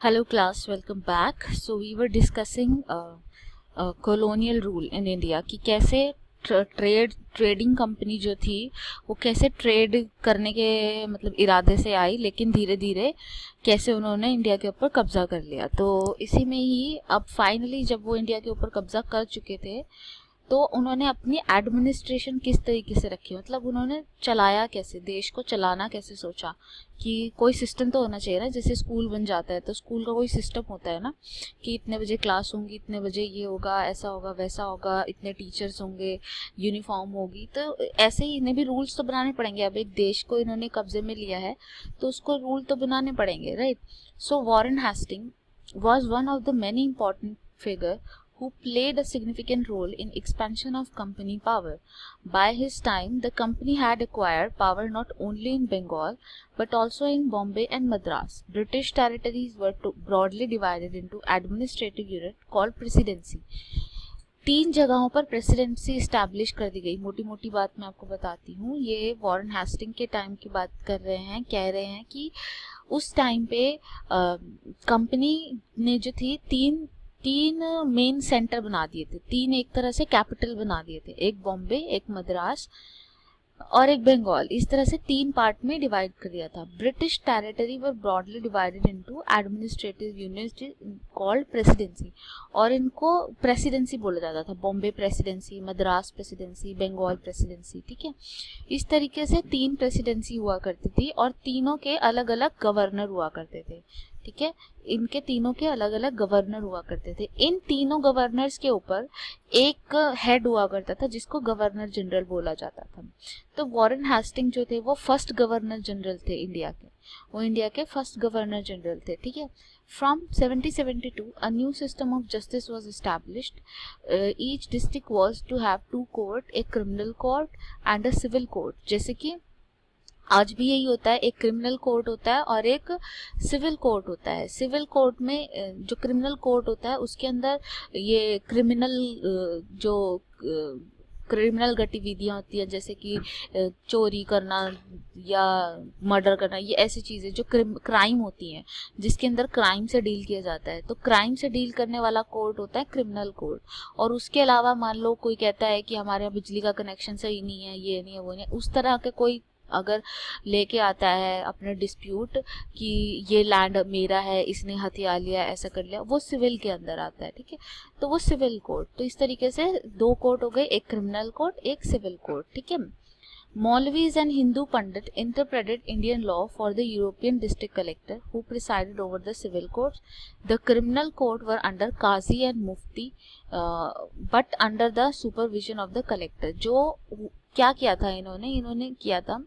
Hello class, welcome back. So we were discussing colonial rule in India कि कैसे trading company जो थी वो कैसे ट्रेड करने के मतलब इरादे से आई, लेकिन धीरे धीरे कैसे उन्होंने इंडिया के ऊपर कब्जा कर लिया। तो इसी में ही अब फाइनली जब वो इंडिया के ऊपर कब्जा कर चुके थे तो उन्होंने अपनी एडमिनिस्ट्रेशन किस तरीके से रखी, मतलब उन्होंने चलाया कैसे, देश को चलाना कैसे सोचा कि कोई सिस्टम तो होना चाहिए ना। जैसे स्कूल बन जाता है तो स्कूल का कोई सिस्टम होता है ना कि इतने बजे क्लास होंगी, इतने बजे ये होगा, ऐसा होगा वैसा होगा, इतने टीचर्स होंगे, यूनिफॉर्म होगी। तो ऐसे ही इन्हें भी रूल्स तो बनाने पड़ेंगे। अब एक देश को इन्होंने कब्जे में लिया है तो उसको रूल तो बनाने पड़ेंगे, right. So Warren Hasting was one of the many important figure who played a significant role in expansion of company power. By his time, the company had acquired power not only in Bengal but also in Bombay and Madras. British territories were broadly divided into administrative unit called presidency. 3 जगहों पर presidency establish कर दी गई। मोटी मोटी बात मैं आपको बताती हूँ। ये वॉरेन हेस्टिंग के टाइम की बात कर रहे हैं, कह रहे हैं कि उस टाइम पे कंपनी ने जो थी तीन तीन मेन सेंटर बना दिए थे, तीन एक तरह से कैपिटल बना दिए थे, एक बॉम्बे, एक मद्रास और एक बंगाल। इस तरह से 3 पार्ट में डिवाइड कर दिया था। British territory were broadly divided into administrative units called presidency, और इनको प्रेसिडेंसी बोला जाता था। Bombay presidency, Madras presidency, Bengal presidency, ठीक है। इस तरीके से 3 प्रेसिडेंसी हुआ करती थी और तीनों के अलग अलग गवर्नर हुआ करते थे, ठीक है। इनके तीनों के अलग अलग गवर्नर हुआ करते थे। इन तीनों गवर्नर्स के ऊपर एक हेड हुआ करता था जिसको गवर्नर जनरल बोला जाता था। तो वॉरेन हेस्टिंग जो थे वो फर्स्ट गवर्नर जनरल थे इंडिया के, वो इंडिया के फर्स्ट गवर्नर जनरल थे, ठीक है। From 1772 a new system of justice was established. Each district was to have 2 court, a criminal court and a civil court. जैसे कि आज भी यही होता है, एक क्रिमिनल कोर्ट होता है और एक सिविल कोर्ट होता है। सिविल कोर्ट में जो क्रिमिनल कोर्ट होता है उसके अंदर ये क्रिमिनल जो क्रिमिनल गतिविधियां होती है, जैसे कि चोरी करना या मर्डर करना, ये ऐसी चीज़ें जो क्राइम होती हैं जिसके अंदर क्राइम से डील किया जाता है, तो क्राइम से डील करने वाला कोर्ट होता है क्रिमिनल कोर्ट। और उसके अलावा मान लो कोई कहता है कि हमारे यहाँ बिजली का कनेक्शन सही नहीं है, ये नहीं है, वो नहीं है, उस तरह के कोई अगर लेके आता है अपना डिस्प्यूट कि ये लैंड मेरा है, इसने हथिया लिया, ऐसा कर लिया, वो सिविल के अंदर आता है, ठीक है। तो वो सिविल कोर्ट। तो इस तरीके से 2 कोर्ट हो गए, एक क्रिमिनल कोर्ट, एक सिविल कोर्ट, ठीक है। Maulvis and Hindu Pandit interpreted Indian law for the European district collector who presided over the civil courts. The criminal court were under Qazi and Mufti, but under the supervision of the collector. जो क्या किया था इन्होंने किया था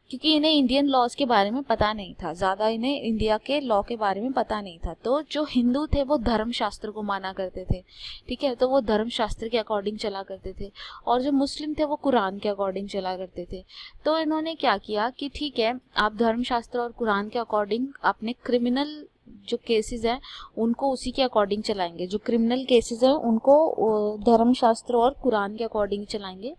क्योंकि इन्हें Indian laws के बारे में पता नहीं था, ज़्यादा इन्हें इंडिया के लॉ के बारे में पता नहीं था। तो जो हिंदू थे वो धर्मशास्त्र को माना करते थे, ठीक है, तो वो धर्मशास्त्र के अकॉर्डिंग चला करते थे, और जो मुस्लिम थे वो कुरान के अकॉर्डिंग चला करते थे। तो इन्होंने क्या किया कि ठीक है, आप धर्मशास्त्र और कुरान के अकॉर्डिंग अपने क्रिमिनल जो केसेस हैं उनको उसी के अकॉर्डिंग चलाएंगे, जो क्रिमिनल केसेस हैं उनको धर्मशास्त्र और कुरान के अकॉर्डिंग चलाएंगे।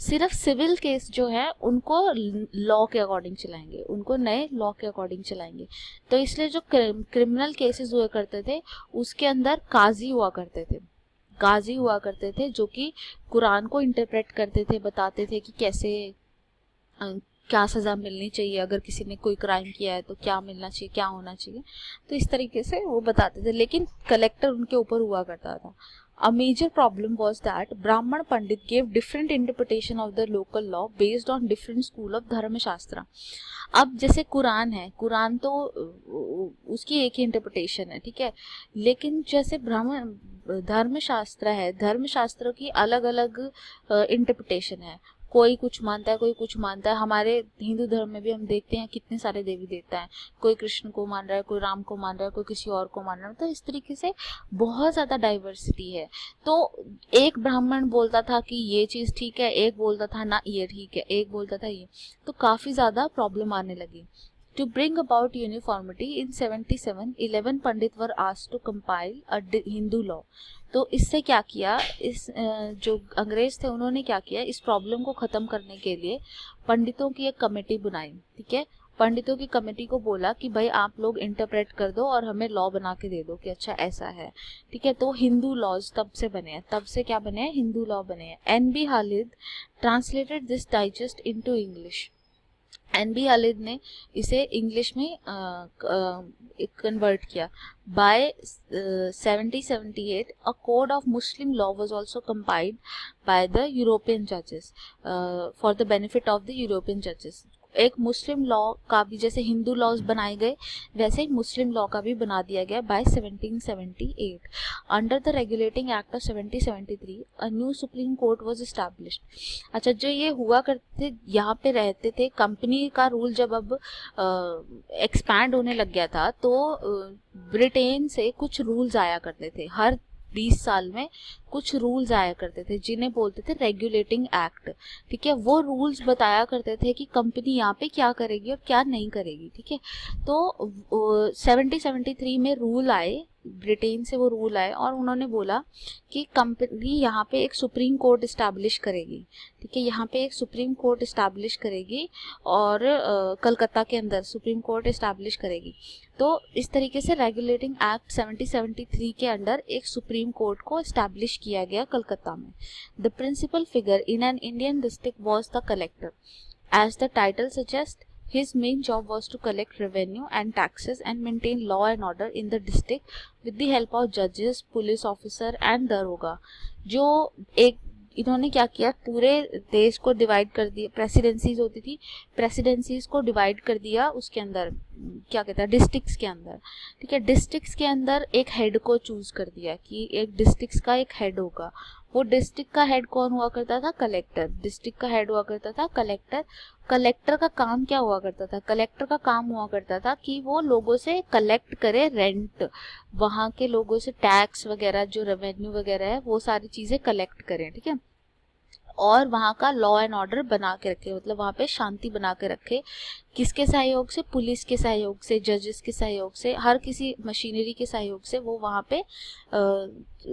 सिर्फ सिविल केस जो है उनको लॉ के अकॉर्डिंग चलाएंगे, उनको नए लॉ के अकॉर्डिंग चलाएंगे। तो इसलिए जो क्रिमिनल केसेस हुआ करते थे उसके अंदर काजी हुआ करते थे, गाजी हुआ करते थे, जो कि कुरान को इंटरप्रेट करते थे, बताते थे कि कैसे क्या सज़ा मिलनी चाहिए, अगर किसी ने कोई क्राइम किया है तो क्या मिलना चाहिए, क्या होना चाहिए। तो इस तरीके से वो बताते थे, लेकिन कलेक्टर उनके ऊपर हुआ करता था। A major problem was that Brahman Pandit gave different interpretation of the local law based on different school of धर्म शास्त्र। अब जैसे कुरान है, कुरान तो उसकी एक ही इंटरप्रिटेशन है, ठीक है, लेकिन जैसे ब्राह्मण धर्मशास्त्र है, धर्मशास्त्र की अलग अलग इंटरप्रिटेशन है। कोई कुछ मानता है, कोई कुछ मानता है। हमारे हिंदू धर्म में भी हम देखते हैं कितने सारे देवी देवता हैं, कोई कृष्ण को मान रहा है, कोई राम को मान रहा है, कोई किसी और को मान रहा है। तो इस तरीके से बहुत ज़्यादा डाइवर्सिटी है। तो एक ब्राह्मण बोलता था कि ये चीज़ ठीक है, एक बोलता था ना ये ठीक है, एक बोलता था ये, तो काफ़ी ज़्यादा प्रॉब्लम आने लगी। To bring about uniformity in 77, 11 Pandit were asked to compile a Hindu law. तो इससे क्या किया, इस जो अंग्रेज थे उन्होंने क्या किया, इस प्रॉब्लम को ख़त्म करने के लिए पंडितों की एक कमेटी बनाई, ठीक है, पंडितों की कमेटी को बोला कि भाई आप लोग इंटरप्रेट कर दो और हमें लॉ बना के दे दो कि अच्छा ऐसा है, ठीक है। तो हिंदू लॉज तब से बने हैं, तब से क्या बने हैं, हिंदू लॉ बने हैं। NB. हालिद translated this digest into English. NB. हालिद ने इसे इंग्लिश में कन्वर्ट किया। Bye 1778 a code of Muslim law was also compiled by the European जजेस for the benefit of the European जजेस। एक मुस्लिम लॉ का भी, जैसे हिंदू लॉज बनाए गए वैसे ही मुस्लिम लॉ का भी बना दिया गया by 1778। Under the regulating act of 1773 a new supreme court was established. अच्छा, जो ये हुआ करते यहाँ पे रहते थे, कंपनी का रूल जब अब एक्सपैंड होने लग गया था तो ब्रिटेन से कुछ रूल्स आया करते थे, हर 20 साल में कुछ रूल्स आया करते थे जिन्हें बोलते थे रेगुलेटिंग एक्ट, ठीक है। वो रूल्स बताया करते थे कि कंपनी यहाँ पे क्या करेगी और क्या नहीं करेगी, ठीक है। तो 1773 में रूल आए, ब्रिटेन से वो रूल आए और उन्होंने बोला कि कंपनी यहाँ पे एक सुप्रीम कोर्ट इस्टेब्लिश करेगी, ठीक है, यहाँ पे एक सुप्रीम कोर्ट इस्टेब्लिश करेगी और कलकत्ता के अंदर सुप्रीम कोर्ट इस्टेब्लिश करेगी। तो इस तरीके से रेगुलेटिंग एक्ट 1773 के अंडर एक सुप्रीम कोर्ट को इस्टेब्लिश किया गया कलकत्ता में। The principal figure in an Indian district was the collector. As the title suggest, his main job was to collect revenue and taxes and maintain law and order in the district with the help of judges, police officer and daroga। जो एक इन्होंने क्या किया, पूरे देश को divide कर दिया, प्रेसिडेंसीज होती थी, प्रेसिडेंसीज को डिवाइड कर दिया उसके अंदर, क्या कहता है, डिस्ट्रिक्ट्स के अंदर, ठीक है। डिस्ट्रिक्ट्स के अंदर एक हेड को चूज कर दिया कि एक डिस्ट्रिक्ट्स का एक हेड होगा। वो डिस्ट्रिक्ट का हेड कौन हुआ करता था, कलेक्टर। डिस्ट्रिक्ट का हेड हुआ करता था कलेक्टर। कलेक्टर का काम क्या हुआ करता था, कलेक्टर का काम हुआ करता था कि वो लोगों से कलेक्ट करे रेंट, वहाँ के लोगों से टैक्स वगैरह, जो रेवेन्यू वगैरह है वो सारी चीज़ें कलेक्ट करें, ठीक है। और वहाँ का लॉ एंड ऑर्डर बना के रखे, मतलब वहाँ पे शांति बना के रखे। किसके सहयोग से, पुलिस के सहयोग से, जजेस के सहयोग से, हर किसी मशीनरी के सहयोग से वो वहाँ पे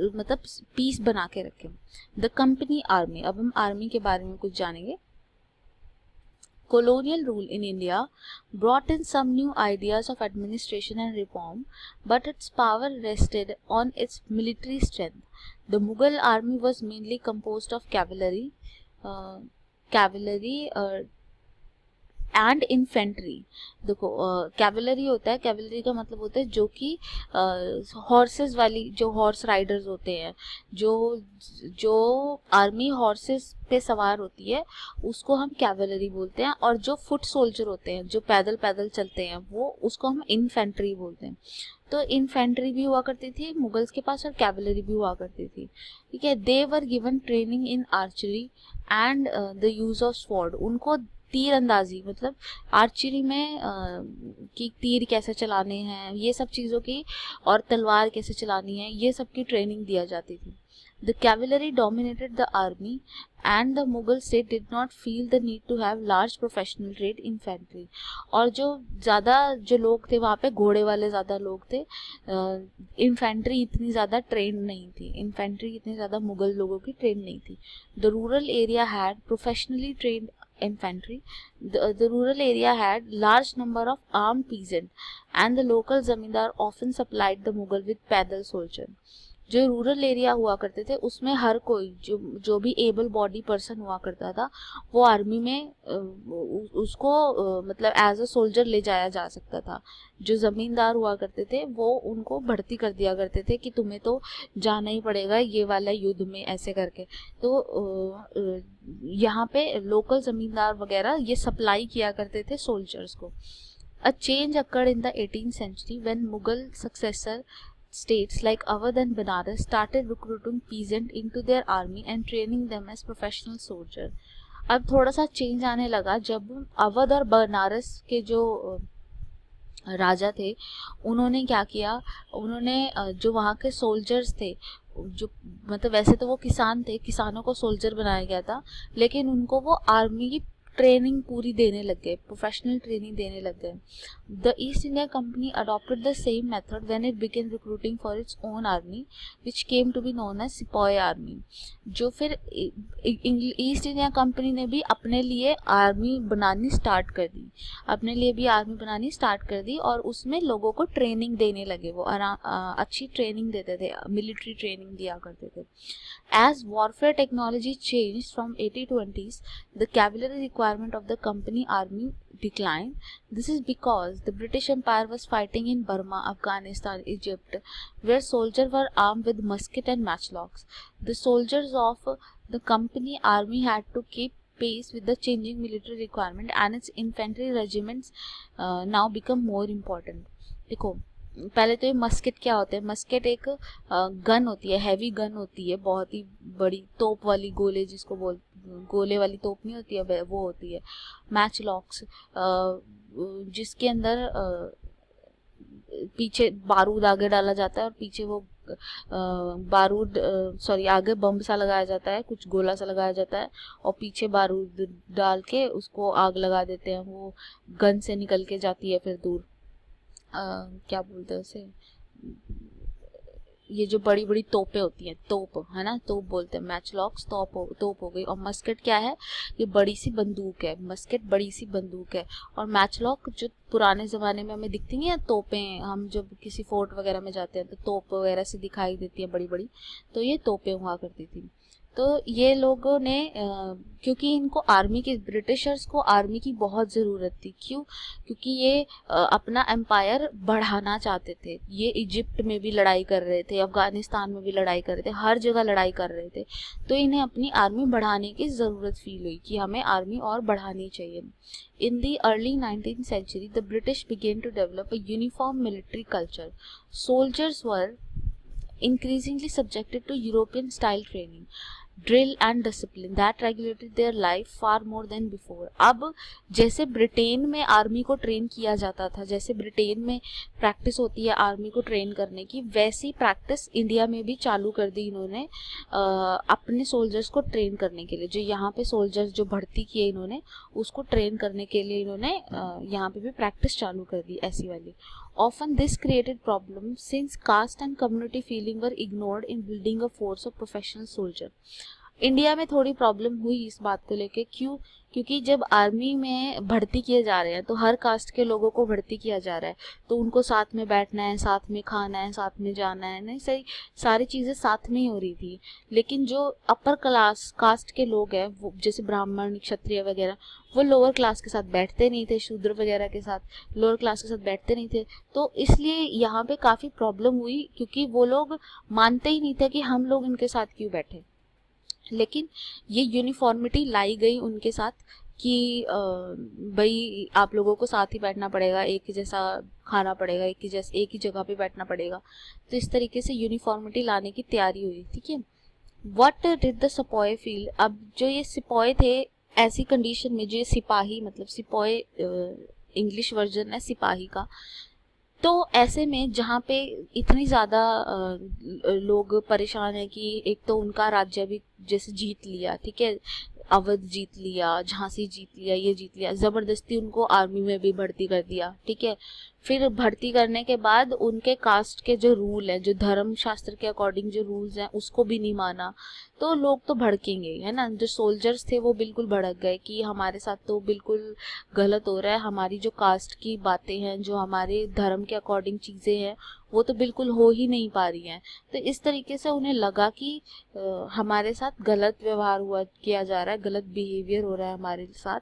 मतलब पीस बना के रखे। द कंपनी आर्मी, अब हम आर्मी के बारे में कुछ जानेंगे। Colonial rule in India brought in some new ideas of administration and reform, but its power rested on its military strength. The Mughal army was mainly composed of cavalry and infantry. देखो cavalry होता है, cavalry का मतलब होता है जो कि horses वाली, जो हॉर्स राइडर्स होते हैं, जो आर्मी हॉर्सेस पे सवार होती है उसको हम कैवलरी बोलते हैं। और जो फुट सोल्जर होते हैं, जो पैदल पैदल चलते हैं, वो उसको हम इन्फेंट्री बोलते हैं। तो इन्फेंट्री भी हुआ करती थी मुगल्स के पास और कैवलरी भी हुआ करती थी, ठीक है। They were given training in archery and the use of sword. उनको तीर अंदाजी, मतलब आर्चरी में कि तीर कैसे चलाने हैं, ये सब चीज़ों की, और तलवार कैसे चलानी है, ये सब की ट्रेनिंग दिया जाती थी। The cavalry dominated the army and the Mughal state did not feel the need to have large professional trained infantry. और जो ज़्यादा जो लोग थे वहाँ पे, घोड़े वाले ज़्यादा लोग थे, इन्फेंट्री इतनी ज़्यादा ट्रेंड नहीं थी, इन्फेंट्री इतनी ज़्यादा मुगल लोगों की ट्रेंड नहीं थी। The rural area had professionally trained infantry. The rural area had large number of armed peasants and the local zamindar often supplied the Mughal with पैदल soldier। जो रूरल एरिया हुआ करते थे उसमें हर कोई जो भी एबल बॉडी पर्सन हुआ करता था वो आर्मी में उसको मतलब एज अ सोल्जर ले जाया जा सकता था। जो ज़मींदार हुआ करते थे वो उनको भर्ती कर दिया करते थे कि तुम्हें तो जाना ही पड़ेगा ये वाला युद्ध में, ऐसे करके। तो यहाँ पे लोकल ज़मींदार वगैरह ये सप्लाई किया करते थे सोल्जर्स को। A change occurred in the 18th century when Mughal successor states like Awadh and Banaras started recruiting peasant into their army and training them as professional soldier। अब थोड़ा सा चेंज आने लगा जब अवध और बनारस के जो राजा थे उन्होंने क्या किया, उन्होंने जो वहाँ के सोल्जर्स थे, जो मतलब वैसे तो वो किसान थे, किसानों को सोल्जर बनाया गया था, लेकिन उनको वो आर्मी की ट्रेनिंग पूरी देने लग गए, प्रोफेशनल ट्रेनिंग देने लग गए. The East India company adopted the same method when it began recruiting for its own army which came to be known as sepoy army. जो फिर ईस्ट इंडिया कंपनी ने भी अपने लिए आर्मी बनानी स्टार्ट कर दी, अपने लिए भी आर्मी बनानी स्टार्ट कर दी और उसमें लोगों को ट्रेनिंग देने लगे. वो अच्छी ट्रेनिंग देते थे, मिलिट्री ट्रेनिंग दिया करते थे. As warfare technology changed from 80-20s, the cavalry requirement of the company army declined. This is because the British Empire was fighting in Burma, Afghanistan, Egypt, where soldiers were armed with musket and matchlocks. The soldiers of the company army had to keep pace with the changing military requirement, and its infantry regiments now become more important. देखो, पहले तो ये musket क्या होता है. Musket एक gun होती है, हैवी गन होती है, बहुत ही बड़ी तोप वाली गोले, जिसको गोले वाली तोप नहीं होती है, वो होती है. मैच लॉक्स, जिसके अंदर पीछे बारूद आगे डाला जाता है और पीछे वो आगे बम सा लगाया जाता है, कुछ गोला सा लगाया जाता है और पीछे बारूद डाल के उसको आग लगा देते हैं. वो गन से निकल के जाती है फिर दूर. क्या बोलते हैं उसे, ये जो बड़ी बड़ी तोपें होती हैं, तोप है ना, तोप बोलते हैं. मैच लॉक्स तोप हो गई. और मस्केट क्या है, ये बड़ी सी बंदूक है. मस्केट बड़ी सी बंदूक है. और मैच लॉक जो पुराने ज़माने में हमें दिखती नहीं है तोपें, हम जब किसी फोर्ट वगैरह में जाते हैं तो तोप वगैरह से दिखाई देती है बड़ी बड़ी, तो ये तोपें हुआ करती थी. तो ये लोगों ने क्योंकि इनको आर्मी के, ब्रिटिशर्स को आर्मी की बहुत ज़रूरत थी. क्यों? क्योंकि ये अपना एम्पायर बढ़ाना चाहते थे. ये इजिप्ट में भी लड़ाई कर रहे थे, अफ़गानिस्तान में भी लड़ाई कर रहे थे, हर जगह लड़ाई कर रहे थे. तो इन्हें अपनी आर्मी बढ़ाने की ज़रूरत फील हुई कि हमें आर्मी और बढ़ानी चाहिए. In the early 19th century, the British began to develop a uniform military culture. Soldiers were increasingly subjected to European style training, drill and discipline that regulated their life far more than before. अब जैसे Britain में army को train किया जाता था, जैसे Britain में practice होती है आर्मी को ट्रेन करने की, वैसी प्रैक्टिस इंडिया में भी चालू कर दी इन्होंने अपने सोल्जर्स को ट्रेन करने के लिए. जो यहाँ पे सोल्जर्स जो भर्ती किए इन्होंने, उसको ट्रेन करने के लिए इन्होंने यहाँ पे भी प्रैक्टिस चालू कर दी ऐसी वाली. Often this created problems since caste and community feeling were ignored in building a force of professional soldier. India में थोड़ी प्रॉब्लम हुई इस बात को लेके. क्यों? क्योंकि जब आर्मी में भर्ती किए जा रहे हैं तो हर कास्ट के लोगों को भर्ती किया जा रहा है, तो उनको साथ में बैठना है, साथ में खाना है, साथ में जाना है, नहीं सही सारी चीज़ें साथ में ही हो रही थी. लेकिन जो अपर क्लास कास्ट के लोग हैं, वो जैसे ब्राह्मण, क्षत्रिय वगैरह, वो लोअर क्लास के साथ बैठते नहीं थे, शूद्र वगैरह के साथ, लोअर क्लास के साथ बैठते नहीं थे. तो इसलिए यहाँ पे काफ़ी प्रॉब्लम हुई, क्योंकि वो लोग मानते ही नहीं थे कि हम लोग इनके साथ क्यों बैठे. लेकिन ये यूनिफॉर्मिटी लाई गई उनके साथ कि भाई आप लोगों को साथ ही बैठना पड़ेगा, एक ही जैसा खाना पड़ेगा, एक ही जगह पे बैठना पड़ेगा. तो इस तरीके से यूनिफॉर्मिटी लाने की तैयारी हुई. ठीक है. व्हाट डिड द सिपाही फील. अब जो ये सिपाही थे, ऐसी कंडीशन में जो ये सिपाही, मतलब सिपाही इंग्लिश वर्जन है सिपाही का, तो ऐसे में जहाँ पे इतनी ज़्यादा लोग परेशान है कि एक तो उनका राज्य भी जैसे जीत लिया, ठीक है, अवध जीत लिया, झांसी जीत लिया, ये जीत लिया, ज़बरदस्ती उनको आर्मी में भी भर्ती कर दिया. ठीक है. फिर भर्ती करने के बाद उनके कास्ट के जो रूल है, जो धर्म शास्त्र के अकॉर्डिंग जो रूल्स हैं, उसको भी नहीं माना. तो लोग तो भड़केंगे, है ना. जो सोल्जर्स थे वो बिल्कुल भड़क गए कि हमारे साथ तो बिल्कुल गलत हो रहा है, हमारी जो कास्ट की बातें हैं, जो हमारे धर्म के अकॉर्डिंग चीज़ें हैं, वो तो बिल्कुल हो ही नहीं पा रही हैं. तो इस तरीके से उन्हें लगा कि हमारे साथ गलत व्यवहार किया जा रहा है, गलत बिहेवियर हो रहा है हमारे साथ.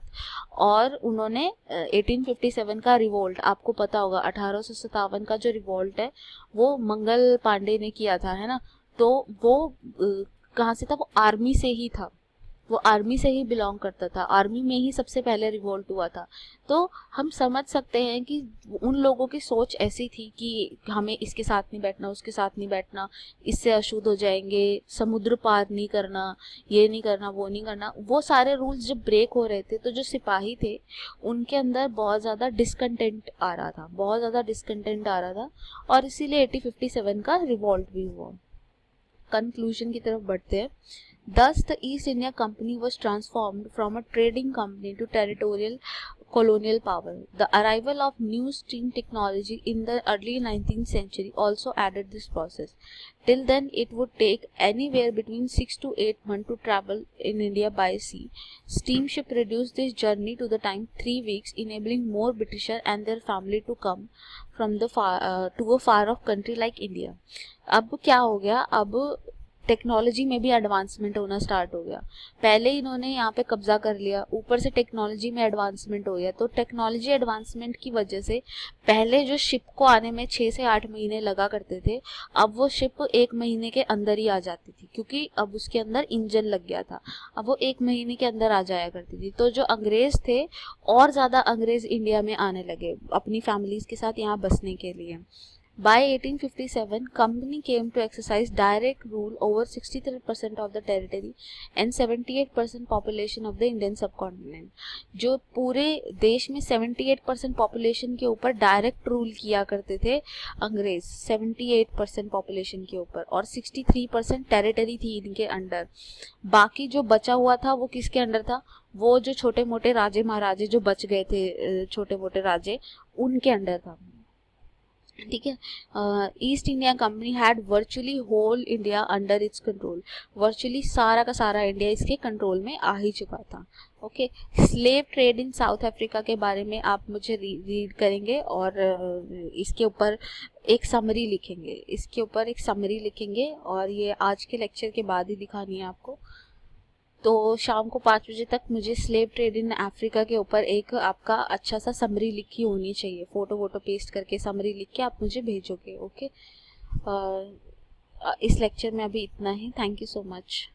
और उन्होंने 1857 का रिवोल्ट, आपको पता होगा 1857 का जो रिवोल्ट है वो मंगल पांडे ने किया था, है ना. तो वो कहाँ से था? वो आर्मी से ही था, वो आर्मी से ही बिलोंग करता था, आर्मी में ही सबसे पहले रिवोल्ट हुआ था. तो हम समझ सकते हैं कि उन लोगों की सोच ऐसी थी कि हमें इसके साथ नहीं बैठना, उसके साथ नहीं बैठना, इससे अशुद्ध हो जाएंगे, समुद्र पार नहीं करना, ये नहीं करना, वो नहीं करना. वो सारे रूल्स जब ब्रेक हो रहे थे तो जो सिपाही थे उनके अंदर बहुत ज़्यादा डिसकंटेंट आ रहा था, और इसीलिए 1857 का रिवोल्ट भी हुआ. कंक्लूजन की तरफ बढ़ते हैं। Thus, the East India Company was transformed from a trading company to territorial colonial power. The arrival of new steam technology in the early 19th century also added this process. Till then, it would take anywhere between 6 to 8 months to travel in India by sea. Steamship reduced this journey to the time 3 weeks, enabling more Britishers and their family to come from the to a far off country like India. अब क्या हो गया, अब technology में भी advancement होना start हो गया। पहले इन्होंने यहाँ पे कब्जा कर लिया, ऊपर से टेक्नोलॉजी में एडवांसमेंट हो गया। तो टेक्नोलॉजी एडवांसमेंट की वजह से पहले जो शिप को आने में 6 से 8 महीने लगा करते थे, अब वो शिप 1 महीने के अंदर ही आ जाती थी, क्योंकि अब उसके अंदर इंजन लग गया था। अब वो 1 महीने के अंदर आ जाया करती थी। तो जो अंग्रेज थे, और ज़्यादा अंग्रेज इंडिया में आने लगे अपनी फैमिलीज़ के साथ यहाँ बसने के लिए। By 1857, company came to exercise direct rule over 63% of the territory and 78% population of the Indian subcontinent. जो पूरे देश में 78% population के ऊपर डायरेक्ट रूल किया करते थे अंग्रेज, 78% population के ऊपर, और 63% टेरिटरी थी इनके अंडर। बाकी जो बचा हुआ था वो किसके अंडर था? वो जो छोटे मोटे राजे महाराजे जो बच गए थे, छोटे मोटे राजे, उनके अंडर था। ठीक है। East India company had virtually whole India under its control. Virtually सारा का सारा इंडिया इसके कंट्रोल में आ ही चुका था। Okay. Slave trade in south Africa के बारे में आप मुझे रीड करेंगे और इसके ऊपर एक समरी लिखेंगे, और ये आज के लेक्चर के बाद ही दिखानी है आपको। तो शाम को 5 बजे तक मुझे स्लेव ट्रेड इन अफ्रीका के ऊपर एक आपका अच्छा सा समरी लिखी होनी चाहिए। फोटो पेस्ट करके समरी लिख के आप मुझे भेजोगे। ओके। इस लेक्चर में अभी इतना ही। Thank you so much.